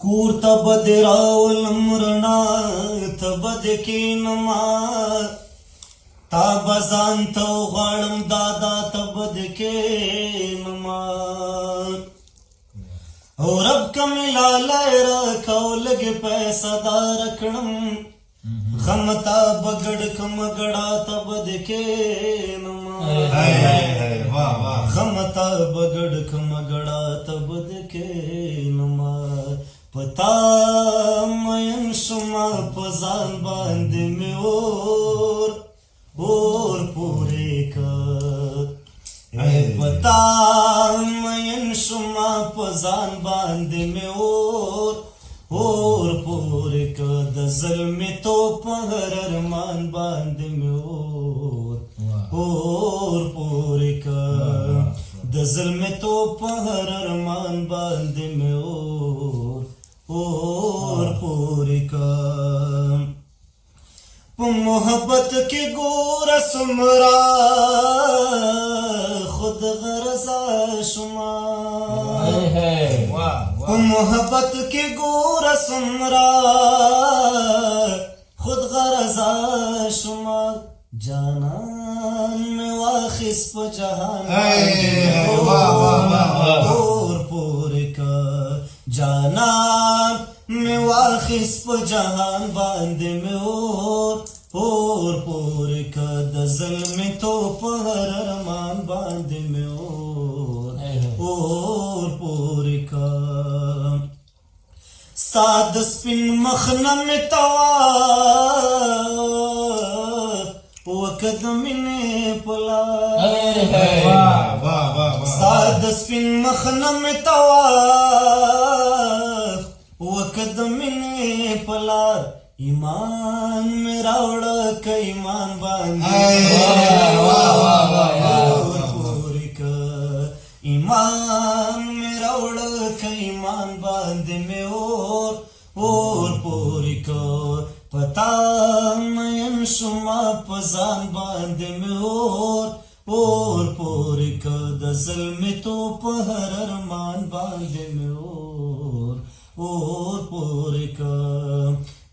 کور ته به دې راولم رڼا ته به دې کښېنمه تا به ځان ته وغواړم دادا ته به دې کښېنمه او رب که مې لالی راکه او لږې پیسه داره کړم غم ته به ګډ کړمه ګډا ته به دې کښېنمه غم ته به ګډ کړمه ګډا ته به دې کښېنمه پتا مین شما په ځان باندې مې اور پورې کړ پتا مین شما په ځان باندې مې اور پورې کړ د ظلمې توپ په هر ارمان باندې مې اور پورې کړ د ظلمې توپ په هر ارمان باندې مې اور پورې کړ په محبت کې ګوره څومره خود غرضه شومه په محبت کې ګوره څومره خود غرضه شومه جانان مې واخیست په جهان اور پورې کړ جانان مې واخیست په جهان باندې مې اور پورې کړ د ظلمې توپ په هر ارمان باندې مې اور پورې کړ ستا د سپین مخ نه مې طواف وکړ د مینې په لار ستا د سپین مخ نه مې طواف وکړ د مینې په لار ایمان مې راوړه که ایمان باندې اور پورې کړ ایمان مې راوړه که ایمان باندې مې اور پورې کړ پتا مین شومه په ځان باندې مې اور پورې کړ د ظلمې توپ په هر ارمان باندې مې اور پورې کړ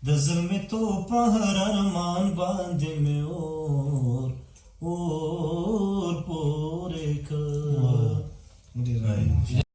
د ظلمې توپ په هر ارمان باندې مې اور پورې کړ